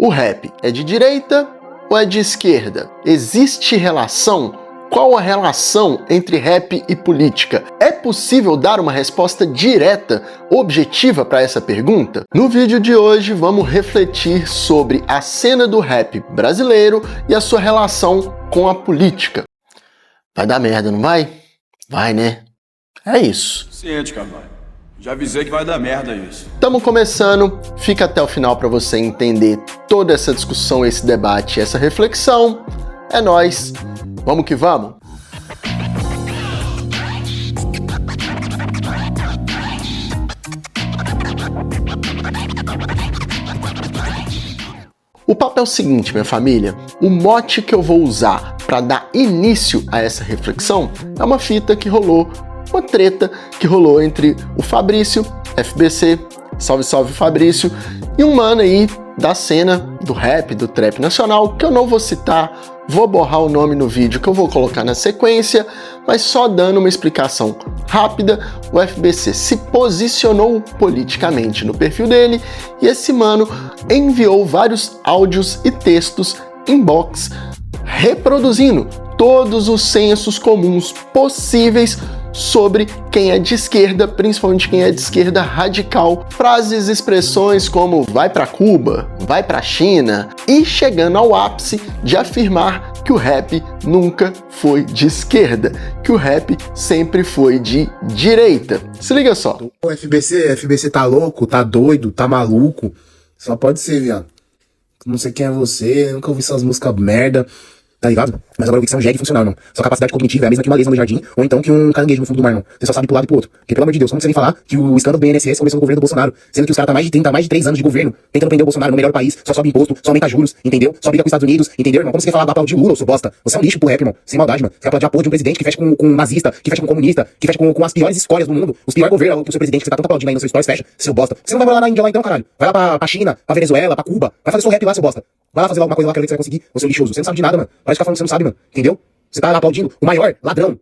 O rap é de direita ou é de esquerda? Existe relação? Qual a relação entre rap e política? É possível dar uma resposta direta, objetiva para essa pergunta? No vídeo de hoje vamos refletir sobre a cena do rap brasileiro e a sua relação com a política. Vai dar merda, não vai? Vai, né? É isso. Ciente, caralho. Já avisei que vai dar merda isso. Estamos começando, fica até o final para você entender toda essa discussão, esse debate, essa reflexão. É nóis, vamos que vamos! O papo é o seguinte, minha família, o mote que eu vou usar para dar início a essa reflexão é uma fita que rolou, uma treta que rolou entre o Fabrício, FBC, salve salve Fabrício, e um mano aí da cena do rap, do trap nacional, que eu não vou citar, vou borrar o nome no vídeo que eu vou colocar na sequência, mas só dando uma explicação rápida, o FBC se posicionou politicamente no perfil dele e esse mano enviou vários áudios e textos inbox reproduzindo todos os sensos comuns possíveis sobre quem é de esquerda, principalmente quem é de esquerda radical, frases e expressões como vai pra Cuba, vai pra China, e chegando ao ápice de afirmar que o rap nunca foi de esquerda, que o rap sempre foi de direita. Se liga só. O FBC tá louco, tá doido, tá maluco, só pode ser, viado. Não sei quem é você, nunca ouvi essas músicas merda. Tá ligado? Mas agora eu vi que você é um jegue funcional, irmão. Sua capacidade cognitiva é a mesma que uma lesma no jardim, ou então que um caranguejo no fundo do mar, irmão. Você só sabe pro lado e pro outro. Porque, pelo amor de Deus, como você vem falar que o escândalo do BNSS começou no governo do Bolsonaro, sendo que os caras tá mais de 3 anos de governo, tentando prender o Bolsonaro no melhor país, só sobe imposto, só aumenta juros, entendeu? Só briga com os Estados Unidos, entendeu, irmão? Como você quer falar aplaudir Lula, ô seu bosta? Você é um lixo pro rap, irmão. Sem maldade, mano. Você quer aplaudir a porra de um presidente que fecha com um nazista, que fecha com um comunista, que fecha com as piores escórias do mundo, os piores governos, o seu presidente que você tá tanto aplaudindo aí nos seus stories, fecha, seu bosta. Você não vai morar na Índia lá então, caralho. Vai lá pra China, pra Venezuela, pra Cuba, vai fazer seu rap lá, seu bosta. Vai lá fazer alguma coisa lá que você vai conseguir, ô seu lixoso. Você não sabe de nada, mano. Parece que tá falando que você não sabe, mano. Entendeu? Você tá lá aplaudindo o maior ladrão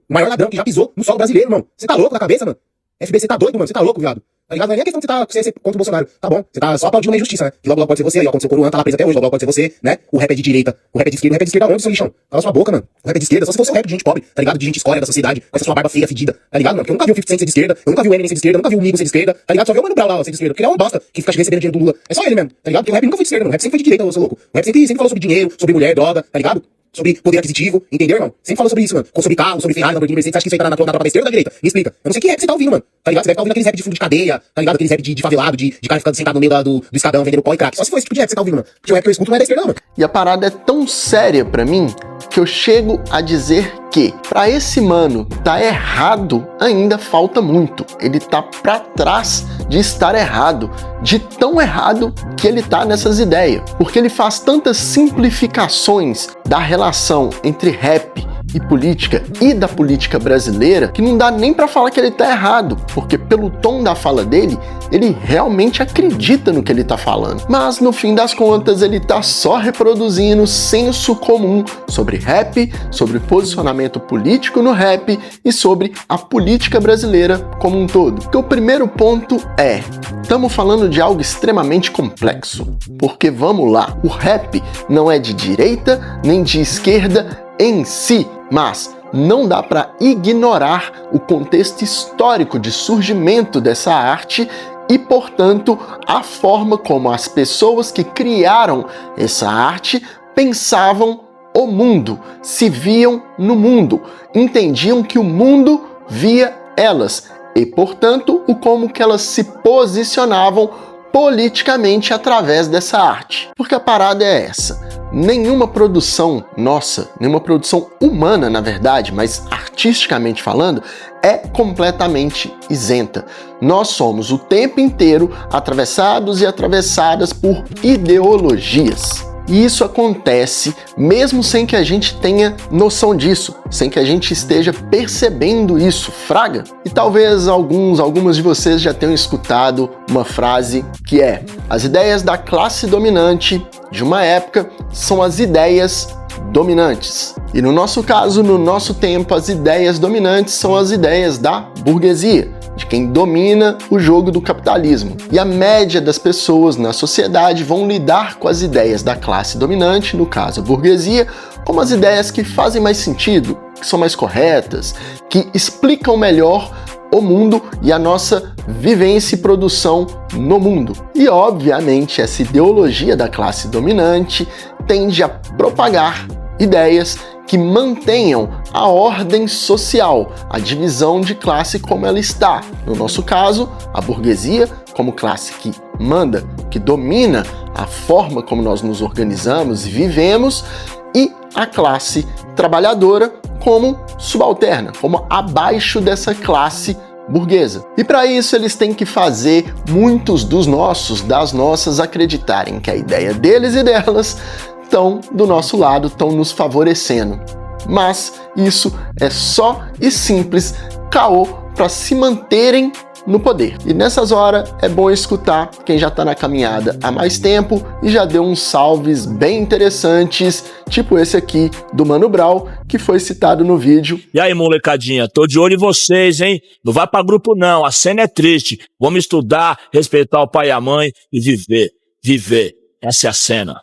que já pisou no solo brasileiro, irmão. Você tá louco na cabeça, mano? FBC tá doido, mano. Você tá louco, viado. Tá ligado? Não é nem questão de você ser contra o Bolsonaro. Tá bom. Você tá só aplaudindo uma injustiça, né? Que logo pode ser você aí, ó. Quando seu Coruan tá lá preso até hoje, logo pode ser você, né? O rap é de direita. O rap é de esquerda. O rap é de esquerda onde, seu lixão? Cala sua boca, mano. O rap é de esquerda. Só se fosse um rap de gente pobre, tá ligado? De gente escória da sociedade, com essa sua barba feia, fedida. Tá ligado, mano? Porque eu nunca vi o 50 Cent ser de esquerda. Eu nunca vi o Eminem ser de esquerda. Eu nunca vi o Migo ser de esquerda. Tá ligado? Só vi o Mano Brown lá ser de esquerda. Porque ele é um bosta que fica recebendo dinheiro do Lula. É só ele mesmo. Tá ligado? Porque o rap nunca foi de esquerda, mano. O rap sempre foi de direita, ô seu louco. O rap sempre falou sobre dinheiro, sobre mulher, droga, tá ligado? Sobre poder aquisitivo, entendeu, irmão? Sempre falou sobre isso, mano. Sobre carro, sobre Ferrari, Lamborghini, Mercedes. Você acha que isso aí tá na própria esquerda ou da direita? Me explica. Eu não sei que rap você tá ouvindo, mano. Tá ligado? Você deve estar ouvindo aqueles rap de fundo de cadeia, tá ligado? Aqueles rap de favelado, de cara ficando sentado no meio do escadão, vendendo pó e crack. Só se for esse tipo de rap que você tá ouvindo, mano. Porque o rap que eu escuto não é da esquerda, não, mano. E a parada é tão séria pra mim que eu chego a dizer que pra esse mano tá errado ainda falta muito. Ele tá pra trás de estar errado, de tão errado que ele tá nessas ideias. Porque ele faz tantas simplificações da relação entre rap e política e da política brasileira que não dá nem pra falar que ele tá errado, porque pelo tom da fala dele, ele realmente acredita no que ele tá falando. Mas no fim das contas, ele tá só reproduzindo senso comum sobre rap, sobre posicionamento político no rap e sobre a política brasileira como um todo. Porque o primeiro ponto é, estamos falando de algo extremamente complexo, porque vamos lá, o rap não é de direita nem de esquerda em si, mas não dá para ignorar o contexto histórico de surgimento dessa arte e, portanto, a forma como as pessoas que criaram essa arte pensavam o mundo, se viam no mundo, entendiam que o mundo via elas e, portanto, o como que elas se posicionavam politicamente através dessa arte. Porque a parada é essa. Nenhuma produção nossa, nenhuma produção humana, na verdade, mas artisticamente falando, é completamente isenta. Nós somos o tempo inteiro atravessados e atravessadas por ideologias. E isso acontece mesmo sem que a gente tenha noção disso, sem que a gente esteja percebendo isso, fraga? E talvez algumas de vocês já tenham escutado uma frase que é: as ideias da classe dominante de uma época são as ideias dominantes. E no nosso caso, no nosso tempo, as ideias dominantes são as ideias da burguesia, de quem domina o jogo do capitalismo. E a média das pessoas na sociedade vão lidar com as ideias da classe dominante, no caso a burguesia, como as ideias que fazem mais sentido, que são mais corretas, que explicam melhor o mundo e a nossa vivência e produção no mundo. E, obviamente, essa ideologia da classe dominante tende a propagar ideias que mantenham a ordem social, a divisão de classe como ela está. No nosso caso, a burguesia como classe que manda, que domina a forma como nós nos organizamos e vivemos, e a classe trabalhadora como subalterna, como abaixo dessa classe burguesa. E para isso eles têm que fazer muitos dos nossos, das nossas, acreditarem que a ideia deles e delas estão do nosso lado, estão nos favorecendo. Mas isso é só e simples caô para se manterem no poder. E nessas horas é bom escutar quem já está na caminhada há mais tempo e já deu uns salves bem interessantes, tipo esse aqui do Mano Brown, que foi citado no vídeo. E aí, molecadinha, tô de olho em vocês, hein? Não vai pra grupo não, a cena é triste. Vamos estudar, respeitar o pai e a mãe e viver. Viver. Essa é a cena.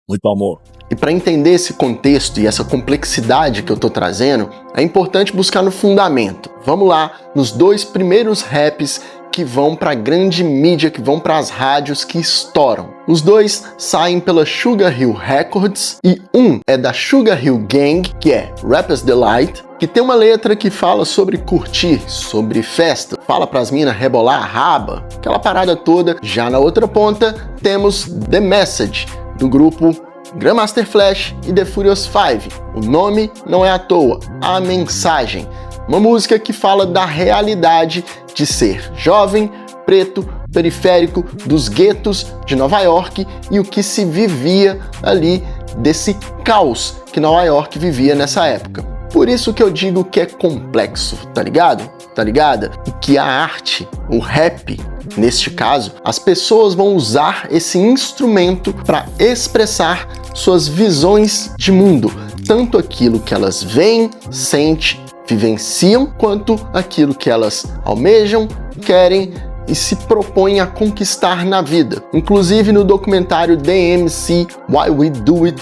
Muito amor. E para entender esse contexto e essa complexidade que eu tô trazendo, é importante buscar no fundamento. Vamos lá, nos dois primeiros raps que vão para a grande mídia, que vão para as rádios que estouram. Os dois saem pela Sugar Hill Records e um é da Sugar Hill Gang, que é Rapper's Delight, que tem uma letra que fala sobre curtir, sobre festa, fala pras minas rebolar a raba, aquela parada toda. Já na outra ponta temos The Message, do grupo Grandmaster Flash e The Furious 5. O nome não é à toa, a mensagem. Uma música que fala da realidade de ser jovem, preto, periférico, dos guetos de Nova York e o que se vivia ali desse caos que Nova York vivia nessa época. Por isso que eu digo que é complexo, tá ligado? Tá ligada? E que a arte, o rap, neste caso, as pessoas vão usar esse instrumento para expressar suas visões de mundo, tanto aquilo que elas veem, sentem, vivenciam, quanto aquilo que elas almejam, querem e se propõem a conquistar na vida. Inclusive no documentário DMC Why We Do It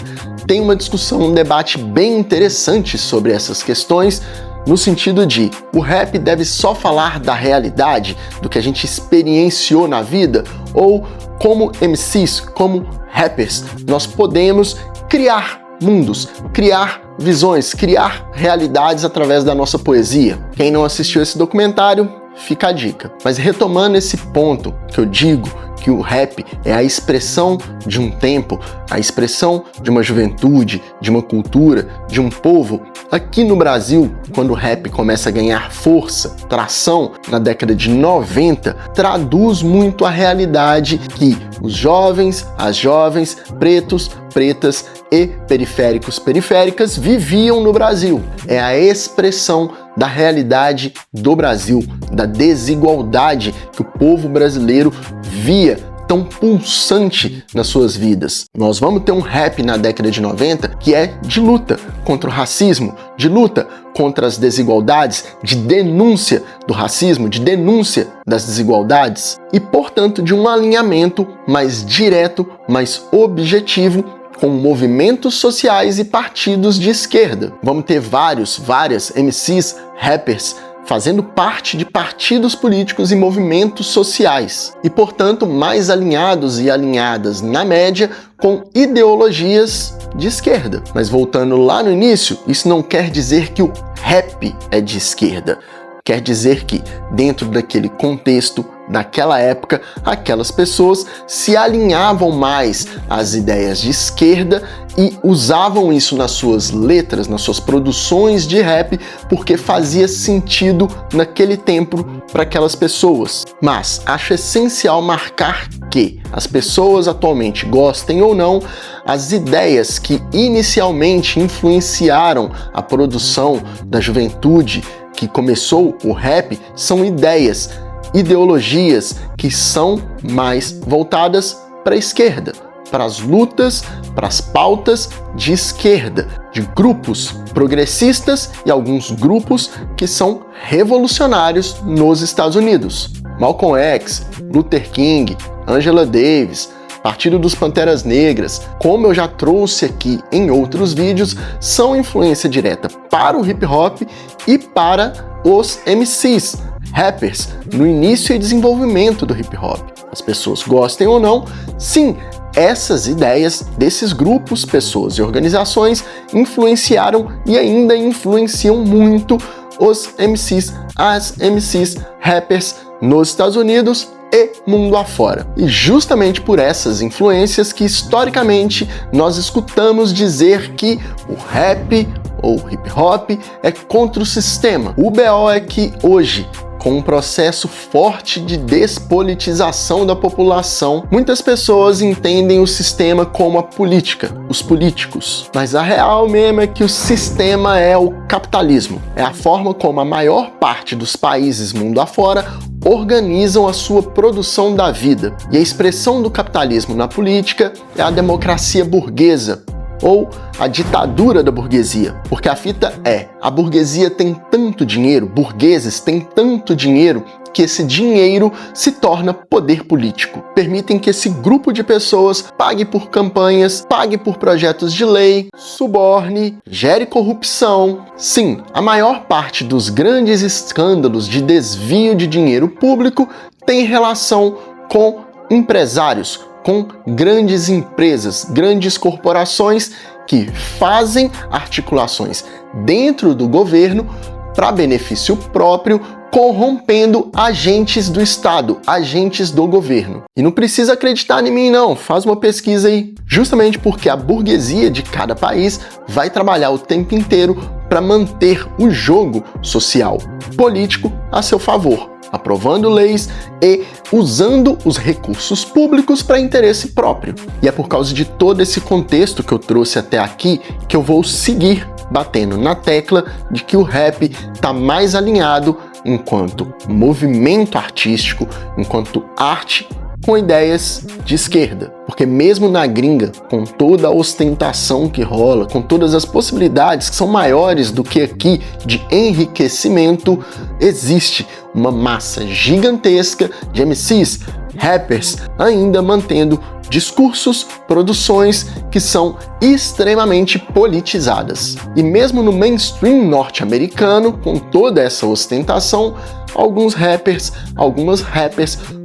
tem uma discussão, um debate bem interessante sobre essas questões, no sentido de o rap deve só falar da realidade, do que a gente experienciou na vida, ou como MCs, como rappers, nós podemos criar mundos, criar visões, criar realidades através da nossa poesia. Quem não assistiu esse documentário, fica a dica. Mas retomando esse ponto que eu digo que o rap é a expressão de um tempo, a expressão de uma juventude, de uma cultura, de um povo. Aqui no Brasil, quando o rap começa a ganhar força, tração na década de 90, traduz muito a realidade que os jovens, as jovens, pretos, pretas e periféricos, periféricas viviam no Brasil. É a expressão da realidade do Brasil, da desigualdade que o povo brasileiro via tão pulsante nas suas vidas. Nós vamos ter um rap na década de 90 que é de luta contra o racismo, de luta contra as desigualdades, de denúncia do racismo, de denúncia das desigualdades e, portanto, de um alinhamento mais direto, mais objetivo com movimentos sociais e partidos de esquerda. Vamos ter várias MCs, rappers, fazendo parte de partidos políticos e movimentos sociais, e, portanto, mais alinhados e alinhadas, na média, com ideologias de esquerda. Mas voltando lá no início, isso não quer dizer que o rap é de esquerda. Quer dizer que, dentro daquele contexto, naquela época, aquelas pessoas se alinhavam mais às ideias de esquerda e usavam isso nas suas letras, nas suas produções de rap, porque fazia sentido naquele tempo para aquelas pessoas. Mas acho essencial marcar que as pessoas atualmente, gostem ou não, as ideias que inicialmente influenciaram a produção da juventude que começou o rap são ideias, ideologias que são mais voltadas para a esquerda, para as lutas, para as pautas de esquerda, de grupos progressistas e alguns grupos que são revolucionários nos Estados Unidos. Malcolm X, Luther King, Angela Davis, Partido dos Panteras Negras, como eu já trouxe aqui em outros vídeos, são influência direta para o hip hop e para os MCs, rappers, no início e desenvolvimento do hip hop. As pessoas gostem ou não, sim, essas ideias desses grupos, pessoas e organizações influenciaram e ainda influenciam muito os MCs, as MCs, rappers nos Estados Unidos e mundo afora. E justamente por essas influências que historicamente nós escutamos dizer que o rap ou hip hop é contra o sistema. O BO é que hoje, com um processo forte de despolitização da população, muitas pessoas entendem o sistema como a política, os políticos. Mas a real mesmo é que o sistema é o capitalismo. É a forma como a maior parte dos países mundo afora organizam a sua produção da vida. E a expressão do capitalismo na política é a democracia burguesa, ou a ditadura da burguesia. Porque a fita é, a burguesia tem tanto dinheiro, burgueses têm tanto dinheiro, que esse dinheiro se torna poder político. Permitem que esse grupo de pessoas pague por campanhas, pague por projetos de lei, suborne, gere corrupção. Sim, a maior parte dos grandes escândalos de desvio de dinheiro público tem relação com empresários, com grandes empresas, grandes corporações que fazem articulações dentro do governo para benefício próprio, corrompendo agentes do Estado, agentes do governo. E não precisa acreditar em mim não, faz uma pesquisa aí. Justamente porque a burguesia de cada país vai trabalhar o tempo inteiro para manter o jogo social, político a seu favor, aprovando leis e usando os recursos públicos para interesse próprio. E é por causa de todo esse contexto que eu trouxe até aqui que eu vou seguir batendo na tecla de que o rap está mais alinhado enquanto movimento artístico, enquanto arte, com ideias de esquerda. Porque mesmo na gringa, com toda a ostentação que rola, com todas as possibilidades que são maiores do que aqui de enriquecimento, existe uma massa gigantesca de MCs, rappers, ainda mantendo discursos, produções que são extremamente politizadas. E mesmo no mainstream norte-americano, com toda essa ostentação, alguns rappers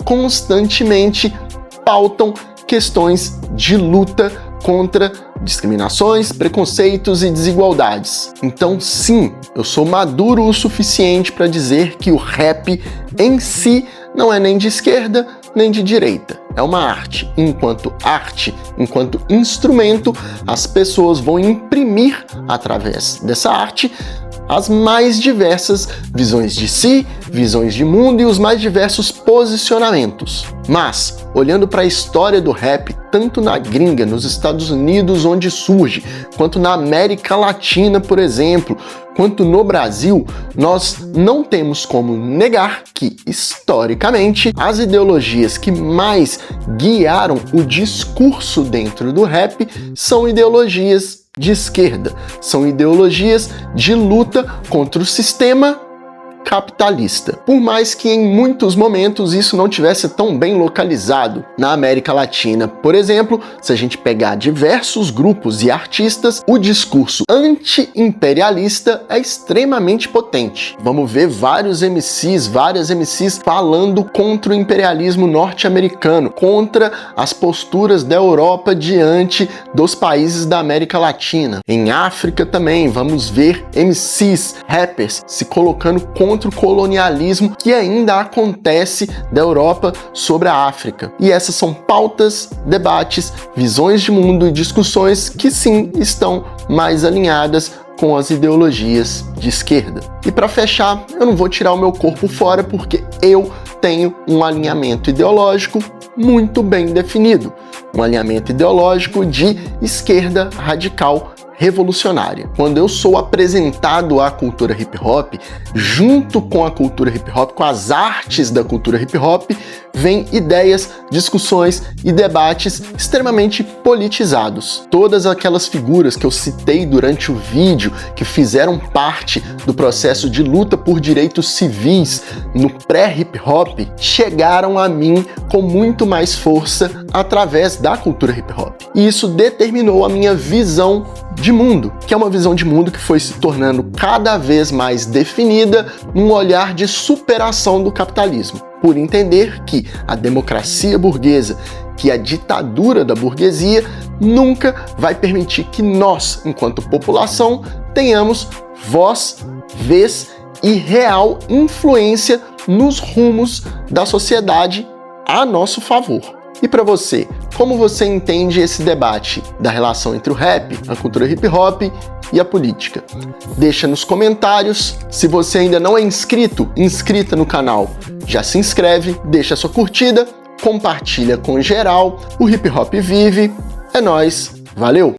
constantemente pautam questões de luta contra discriminações, preconceitos e desigualdades. Então, sim, eu sou maduro o suficiente para dizer que o rap em si não é nem de esquerda nem de direita. É uma arte. Enquanto instrumento, as pessoas vão imprimir através dessa arte as mais diversas visões de si, visões de mundo e os mais diversos posicionamentos. Mas, olhando para a história do rap, tanto na gringa, nos Estados Unidos, onde surge, quanto na América Latina, por exemplo, quanto no Brasil, nós não temos como negar que, historicamente, as ideologias que mais guiaram o discurso dentro do rap são ideologias de esquerda, são ideologias de luta contra o sistema capitalista. Por mais que em muitos momentos isso não tivesse tão bem localizado. Na América Latina, por exemplo, se a gente pegar diversos grupos e artistas, o discurso anti-imperialista é extremamente potente. Vamos ver várias MCs falando contra o imperialismo norte-americano, contra as posturas da Europa diante dos países da América Latina. Em África também vamos ver MCs, rappers se colocando contra o colonialismo que ainda acontece da Europa sobre a África. E essas são pautas, debates, visões de mundo e discussões que sim estão mais alinhadas com as ideologias de esquerda. E para fechar, eu não vou tirar o meu corpo fora porque eu tenho um alinhamento ideológico muito bem definido. um alinhamento ideológico de esquerda radical revolucionária. Quando eu sou apresentado à cultura hip hop, junto com a cultura hip hop, com as artes da cultura hip hop, vem ideias, discussões e debates extremamente politizados. Todas aquelas figuras que eu citei durante o vídeo, que fizeram parte do processo de luta por direitos civis no pré-hip hop, chegaram a mim com muito mais força através da cultura hip hop. E isso determinou a minha visão de mundo, que é uma visão de mundo que foi se tornando cada vez mais definida num olhar de superação do capitalismo, por entender que a democracia burguesa, que a ditadura da burguesia, nunca vai permitir que nós, enquanto população, tenhamos voz, vez e real influência nos rumos da sociedade a nosso favor. E para você, como você entende esse debate da relação entre o rap, a cultura hip hop e a política? Deixa nos comentários. Se você ainda não é inscrita no canal, já se inscreve, deixa sua curtida, compartilha com geral. O hip hop vive. É nóis, valeu!